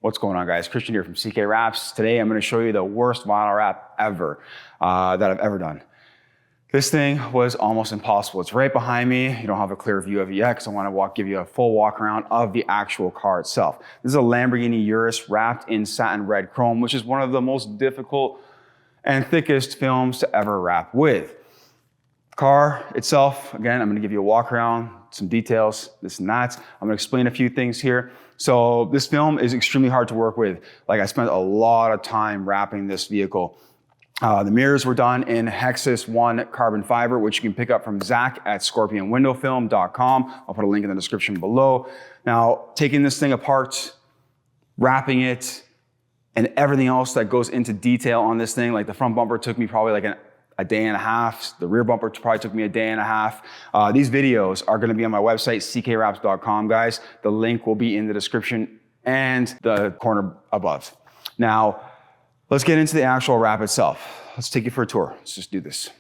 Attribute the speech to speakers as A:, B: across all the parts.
A: What's going on, guys? Christian here from CK Wraps. Today I'm going to show you the worst vinyl wrap ever that I've ever done. This thing was almost impossible. It's right behind me. You don't have a clear view of it yet because I want to give you a full walk around of the actual car itself. This is a Lamborghini Urus wrapped in satin red chrome, which is one of the most difficult and thickest films to ever wrap with. Car itself, again, I'm going to give you a walk around, some details, this and that. I'm going to explain a few things here. So this film is extremely hard to work with. Like, I spent a lot of time wrapping this vehicle. The mirrors were done in Hexus 1 carbon fiber, which you can pick up from Zach at scorpionwindowfilm.com. I'll put a link in the description below. Now, taking this thing apart, wrapping it, and everything else that goes into detail on this thing, like the front bumper took me probably like a day and a half. The rear bumper probably took me a day and a half. These videos are gonna be on my website, ckwraps.com, guys. The link will be in the description and the corner above. Now, let's get into the actual wrap itself. Let's take you for a tour. Let's just do this.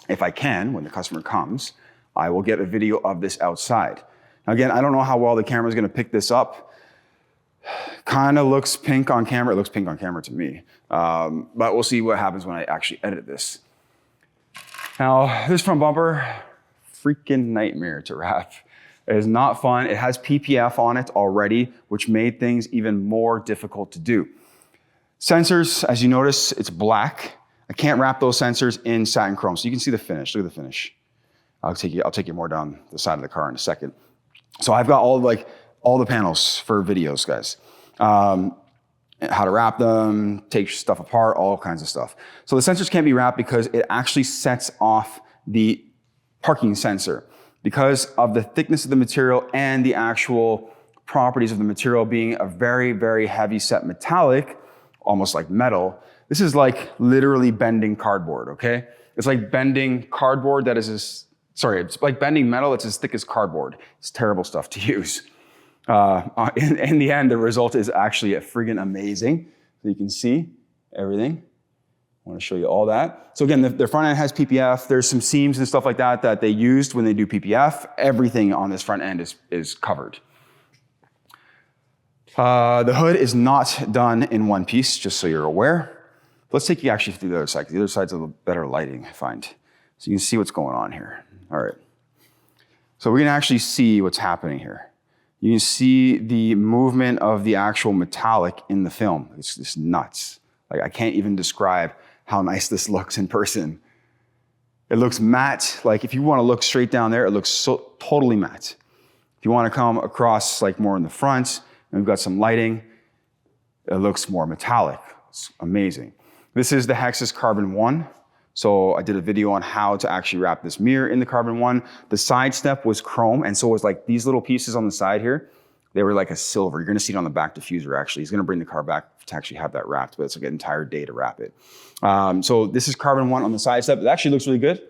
A: If I can, when the customer comes, I will get a video of this outside. Now, again, I don't know how well the camera is gonna pick this up. Kind of looks pink on camera. It looks pink on camera to me. But we'll see what happens when I actually edit this. Now, this front bumper, freaking nightmare to wrap. It is not fun. It has PPF on it already, which made things even more difficult to do. Sensors, as you notice, it's black. I can't wrap those sensors in satin chrome, so you can see the finish. Look at the finish. I'll take you more down the side of the car in a second. So I've got all the panels for videos, guys. How to wrap them, take stuff apart, all kinds of stuff. So the sensors can't be wrapped because it actually sets off the parking sensor. Because of the thickness of the material and the actual properties of the material being a very, very heavy set metallic, almost like metal, this is like literally bending cardboard, okay? It's like bending cardboard that is it's like bending metal that's as thick as cardboard. It's terrible stuff to use. In the end, the result is actually friggin' amazing. So you can see everything. I want to show you all that. So again, the front end has PPF. There's some seams and stuff like that that they used when they do PPF. Everything on this front end is covered. The hood is not done in one piece, just so you're aware. Let's take you actually through the other side, because the other side's a little better lighting, I find. So you can see what's going on here. All right. So we can actually see what's happening here. You can see the movement of the actual metallic in the film. It's just nuts. Like, I can't even describe how nice this looks in person. It looks matte. Like, if you want to look straight down there, it looks so totally matte. If you want to come across like more in the front, and we've got some lighting, it looks more metallic. It's amazing. This is the Hexus Carbon 1. So I did a video on how to actually wrap this mirror in the Carbon 1. The side step was chrome, and so was like these little pieces on the side here. They were like a silver. You're gonna see it on the back diffuser, actually. He's gonna bring the car back to actually have that wrapped, but it's like an entire day to wrap it. So this is Carbon 1 on the side step. It actually looks really good.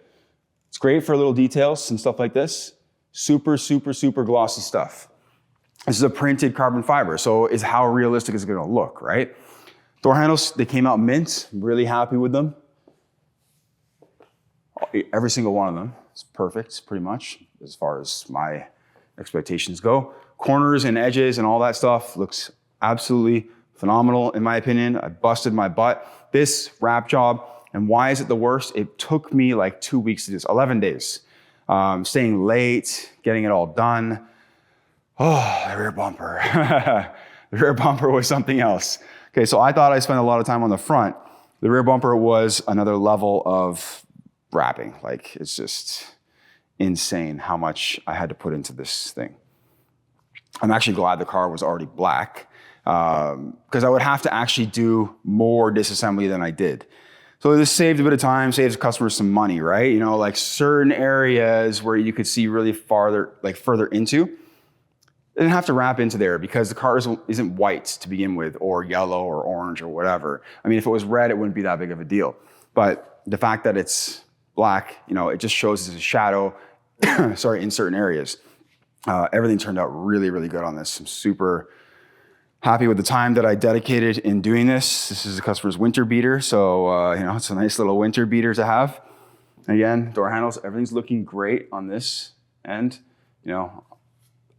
A: It's great for little details and stuff like this. Super, super, super glossy stuff. This is a printed carbon fiber, so is how realistic is it gonna look, right? Door handles, they came out mint. I'm really happy with them. Every single one of them is perfect, pretty much, as far as my expectations go. Corners and edges and all that stuff looks absolutely phenomenal, in my opinion. I busted my butt. This wrap job, and why is it the worst? It took me like 2 weeks to do this, 11 days. Staying late, getting it all done. Oh, the rear bumper. The rear bumper was something else. Okay, so I thought I spent a lot of time on the front. The rear bumper was another level of wrapping. Like, it's just insane how much I had to put into this thing. I'm actually glad the car was already black, because I would have to actually do more disassembly than I did. So this saved a bit of time, saves customers some money, right? You know, like certain areas where you could see really further into, they didn't have to wrap into there because the car isn't white to begin with, or yellow or orange or whatever. I mean, if it was red, it wouldn't be that big of a deal. But the fact that it's black, you know, it just shows as a shadow, in certain areas. Everything turned out really, really good on this. I'm super happy with the time that I dedicated in doing this. This is the customer's winter beater, so you know, it's a nice little winter beater to have. Again, door handles, everything's looking great on this end. You know,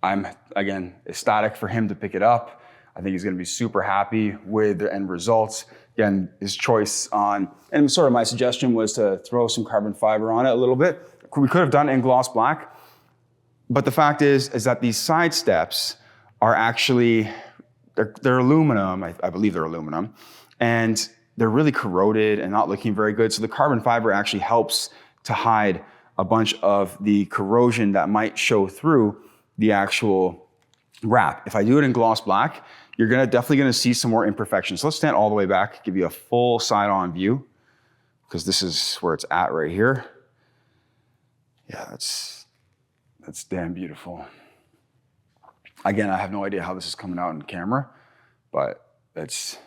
A: I'm, again, ecstatic for him to pick it up. I think he's gonna be super happy with the end results. Again, his choice on, and sort of my suggestion was to throw some carbon fiber on it a little bit. We could have done it in gloss black, but the fact is that these side steps are actually, they're aluminum, I believe they're aluminum, and they're really corroded and not looking very good. So the carbon fiber actually helps to hide a bunch of the corrosion that might show through the actual wrap. If I do it in gloss black, you're definitely gonna see some more imperfections. So let's stand all the way back, give you a full side-on view, because this is where it's at right here. Yeah, that's damn beautiful. Again, I have no idea how this is coming out on camera, but that's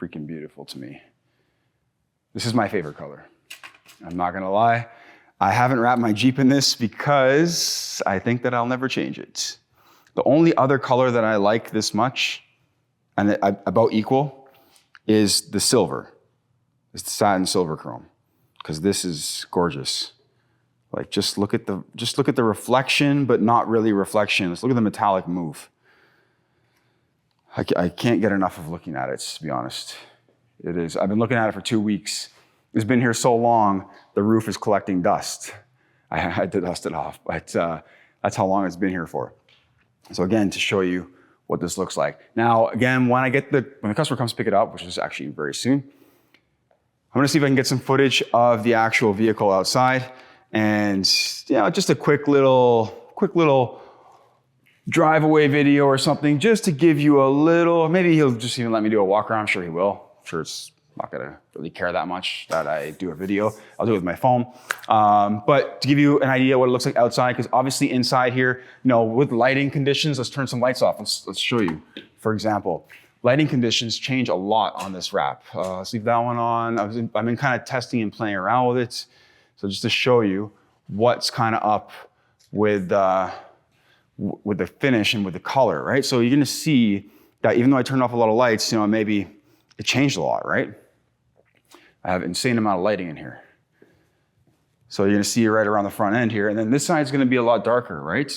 A: freaking beautiful to me. This is my favorite color. I'm not gonna lie. I haven't wrapped my Jeep in this because I think that I'll never change it. The only other color that I like this much, and about equal, is the silver. It's the satin silver chrome, because this is gorgeous. Like, just look at the reflection, but not really reflection. Let's look at the metallic move. I can't get enough of looking at it, to be honest. It is. I've been looking at it for 2 weeks. It's been here so long, the roof is collecting dust. I had to dust it off, but that's how long it's been here for. So again, to show you what this looks like. Now, again, when the customer comes to pick it up, which is actually very soon, I'm gonna see if I can get some footage of the actual vehicle outside, and just a quick little drive-away video or something, just to give you a little, maybe he'll just even let me do a walk around. I'm sure he will. I'm sure it's not gonna really care that much that I do a video. I'll do it with my phone. But to give you an idea what it looks like outside, because obviously inside here, with lighting conditions, let's turn some lights off. Let's show you. For example, lighting conditions change a lot on this wrap. Let's leave that one on. I've been kind of testing and playing around with it. So just to show you what's kind of up with the finish and with the color, right? So you're gonna see that even though I turned off a lot of lights, maybe it changed a lot, right? I have an insane amount of lighting in here. So you're gonna see it right around the front end here, and then this side's gonna be a lot darker, right?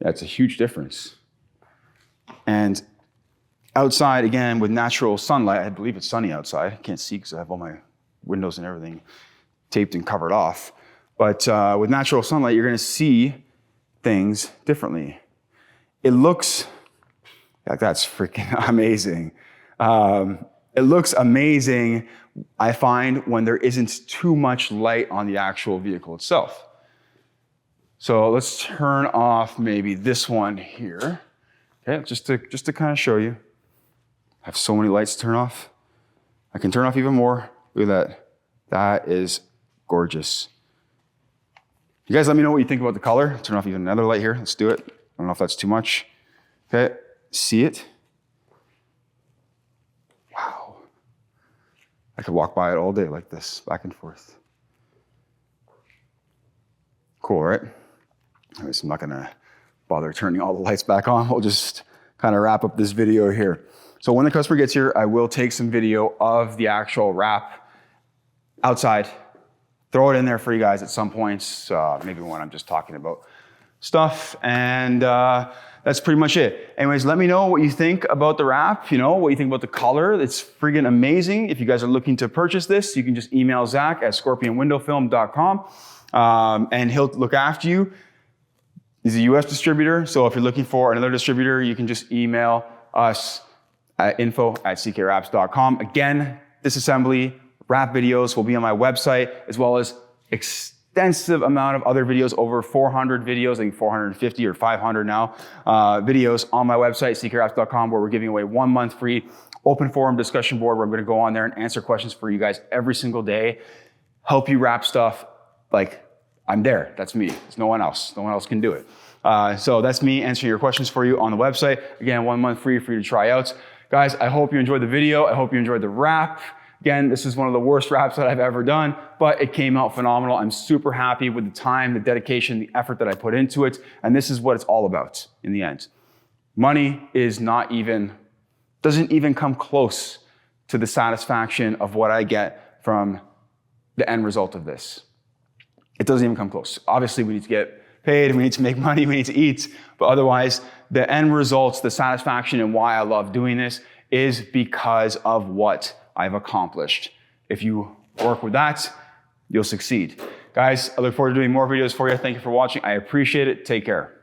A: Yeah, it's a huge difference. And outside, again, with natural sunlight, I believe it's sunny outside. I can't see because I have all my windows and everything taped and covered off. But with natural sunlight, you're gonna see things differently. It looks like that's freaking amazing. It looks amazing, I find, when there isn't too much light on the actual vehicle itself. So let's turn off maybe this one here. Okay, just to kind of show you. I have so many lights to turn off. I can turn off even more. Look at that. That is gorgeous. You guys let me know what you think about the color. Turn off even another light here. Let's do it. I don't know if that's too much. Okay, see it? Wow. I could walk by it all day like this, back and forth. Cool, right? Anyways, I'm not gonna bother turning all the lights back on. We'll just kind of wrap up this video here. So when the customer gets here, I will take some video of the actual wrap outside, throw it in there for you guys at some points, maybe when I'm just talking about stuff, and that's pretty much it. Anyways, let me know what you think about the wrap, what you think about the color. It's friggin' amazing. If you guys are looking to purchase this, you can just email Zach at scorpionwindowfilm.com, and he'll look after you. He's a US distributor, so if you're looking for another distributor, you can just email us at info@ckwraps.com. Again, disassembly, wrap videos will be on my website, as well as extensive amount of other videos, over 400 videos, I think 450 or 500 now, videos on my website, ckwraps.com, where we're giving away 1 month free open forum discussion board, where I'm gonna go on there and answer questions for you guys every single day, help you wrap stuff. Like, I'm there, that's me, it's no one else. No one else can do it. So that's me answering your questions for you on the website. Again, 1 month free for you to try out. Guys, I hope you enjoyed the video. I hope you enjoyed the wrap. Again, this is one of the worst wraps that I've ever done, but it came out phenomenal. I'm super happy with the time, the dedication, the effort that I put into it, and this is what it's all about in the end. Money doesn't even come close to the satisfaction of what I get from the end result of this. It doesn't even come close. Obviously, we need to get paid, we need to make money, we need to eat. But otherwise, the end results, the satisfaction and why I love doing this is because of what I've accomplished. If you work with that, you'll succeed. Guys, I look forward to doing more videos for you. Thank you for watching. I appreciate it. Take care.